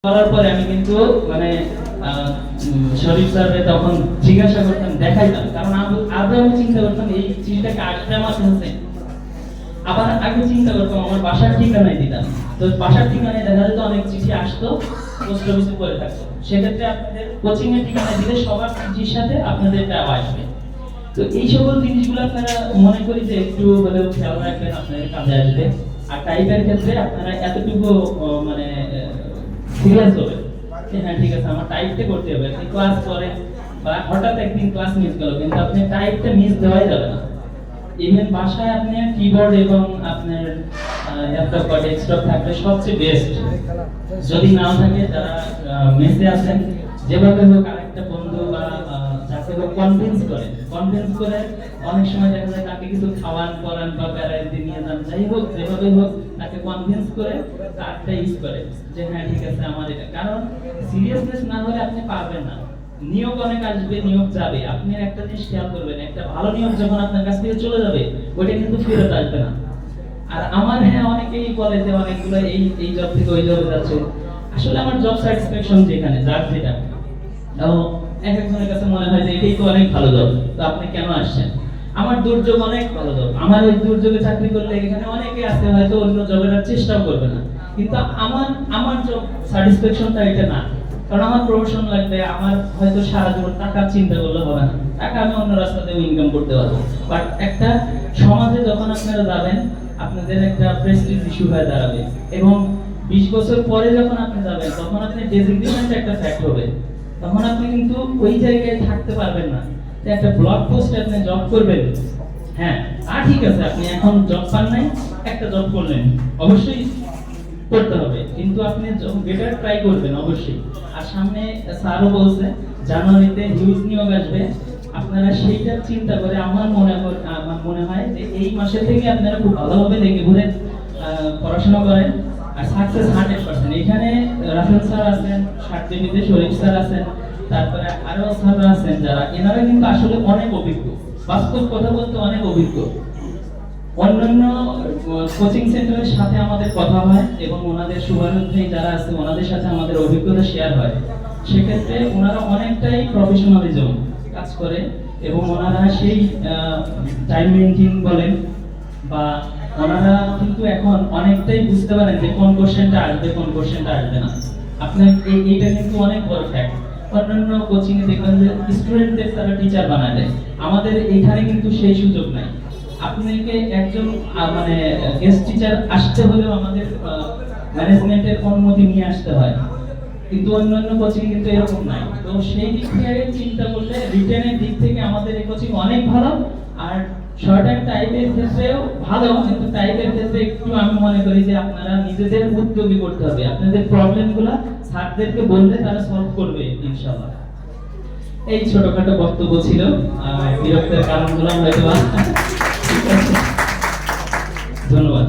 করার পরে আমি কিন্তু মানে শরীফ স্যারকে তখন জিজ্ঞাসা করতাম, দেখাইতাম, কারণ আগে আমি চিন্তা করতাম এই চিঠিটাকে আসবে আমার কাছে। আবার আগে চিন্তা করতাম আমার বাসার ঠিকানায় দিতাম, তো বাসার ঠিকানায় দেখা যেত অনেক চিঠি আসতো, পোস্ট অফিসে পড়ে থাকতো। সেক্ষেত্রে আপনাদের কোচিং এর ঠিকানায় দিলে সবার চিঠির সাথে আপনাদের এটাও আসবে। তো এই সকল জিনিসগুলো আপনারা মনে করি যে একটু হলেও খেয়াল রাখবেন, আপনাদের কাজে আসবে। আর টাইপের ক্ষেত্রে আপনারা এতটুকু মানে সিরিয়াস হবে যে হ্যাঁ ঠিক আছে আমার টাইপটা করতে হবে। আপনি ক্লাস করেন বা হঠাৎ একদিন ক্লাস মিস গেল, কিন্তু আপনি টাইপটা মিস দেওয়াই যাবে না। ইভেন বাসায় আপনি কিবোর্ড এবং আপনার ল্যাপটপ বা ডেস্কটপ থাকলে সবচেয়ে বেস্ট। যদি নাও থাকে, যারা মেসে আছেন, যেভাবে হোক আরেকটা বন্ধু বা যাকে হোক কনভিন্স করে অনেক সময় দেখা যায় তাকে কিছু খাওয়ান করান বা বেড়াইতে নিয়ে যান, যাই হোক যেভাবে হোক তাকে কনভিন্স করে কার্ডটা ইউজ করে যে হ্যাঁ ঠিক আছে আমার এটা। কারণ সিরিয়াসনেস না হলে আপনি পারবেন না। নিয়োগ অনেক আসবে, নিয়োগ যাবে, আপনি একটা জিনিস খেয়াল করবেন, একটা ভালো নিয়োগ যখন আপনার কাছ থেকে চলে যাবে ওইটা কিন্তু ফেরত আসবে না। আর আমার হ্যাঁ অনেকেই বলে যে অনেকগুলো এই জব থেকে ওই জবে যাচ্ছে, আসলে আমার জব স্যাটিসফ্যাকশন যেখানে যার যেটা, তাও এক একজনের কাছে মনে হয় যে এটাই তো অনেক ভালো জব, তো আপনি কেন আসছেন। আমার দুর্যোগ অনেক ভালো জব, আমার ওই দুর্যোগে চাকরি করলে এখানে অনেকে আছে হয়তো অন্য জবের আর চেষ্টাও করবে না, কিন্তু আমার জব স্যাটিসফ্যাকশনটা এটা না। কারণ আমার প্রমোশন লাগবে, আমার হয়তো সারা জীবন টাকা চিন্তা করলে হবে না, টাকা আমি অন্য রাস্তাতেও ইনকাম করতে পারবো। বাট একটা সমাজে যখন আপনারা যাবেন, আপনাদের একটা প্রেস্টিজ ইস্যু হয়ে দাঁড়াবে, এবং 20 বছর পরে যখন আপনি যাবেন তখন আপনি ডেজিগনেশন একটা ফ্যাক্ট হবে, তখন আপনি কিন্তু ওই জায়গায় থাকতে পারবেন না। একটা ব্লগ পোস্টে আপনি জব করবেন, হ্যাঁ ঠিক আছে আপনি এখন জব পান নাই, একটা জব করলেন, অবশ্যই করতে হবে, কিন্তু আপনি বেটার ট্রাই করবেন অবশ্যই। আর সামনে স্যারও বলছে জানুয়ারিতে হিউজ নিয়োগ আসবে, আপনারা সেইটা চিন্তা করে আমার মনে হয় যে এই মাসে থেকে আপনারা খুব ভালোভাবে লেগে ঘুরে পড়াশোনা করেন, আর সাকসেস 100%। এখানে রাফেল স্যার আছেন, সার্টিফিকেটে শরীফ স্যার আছেন, তারপরে আরো স্যাররা আছেন যারা, এনারা কিন্তু আসলে অনেক অভিজ্ঞ, বাস্তব কথা বলতে অনেক অভিজ্ঞ। অন্যান্য কোচিং সেন্টারের সাথে আমাদের কথা হয় এবং ওনাদের শুভানুধ্যায়ী যারা আছে ওনাদের সাথে আমাদের অভিজ্ঞতা শেয়ার হয়। সেক্ষেত্রে ওনারা অনেকটাই প্রফেশনালিজম কাজ করে, এবং ওনারা সেই টাইম মেইনটেইন বলেন বা ওনারা কিন্তু এখন অনেকটাই বুঝতে পারেন যে কোন কোশ্চেনটা আসবে কোন কোশ্চেনটা আসবে না। আপনার এইটা কিন্তু অনেক বড় ফ্যাক্ট। অন্যান্য কোচিং এ দেখবেন যে স্টুডেন্টদের তারা টিচার বানায় দেয়, আমাদের এখানে কিন্তু সেই সুযোগ নাই। আপনাকে একজন মানে গেস্ট টিচার আসতে হলেও আমাদের ম্যানেজমেন্টের অনুমতি নিয়ে আসতে হয়, কিন্তু অন্যান্য কোচিং কিন্তু এরকম নাই। তো সেই দিক থেকে চিন্তা করলে রিটেনের দিক থেকে আমাদের এই কোচিং অনেক ভালো। আর শর্ট অ্যান্ড টাইপের ক্ষেত্রেও ভালো, কিন্তু টাইপের ক্ষেত্রে একটু আমি মনে করি যে আপনারা নিজেদের উদ্যোগী করতে হবে, আপনাদের প্রবলেমগুলো স্যারদেরকে বললে তারা সলভ করবে ইনশাআল্লাহ। এই ছোটখাটো বক্তব্য ছিল, বিরক্তের কারণগুলো হয়তো ধন্যবাদ।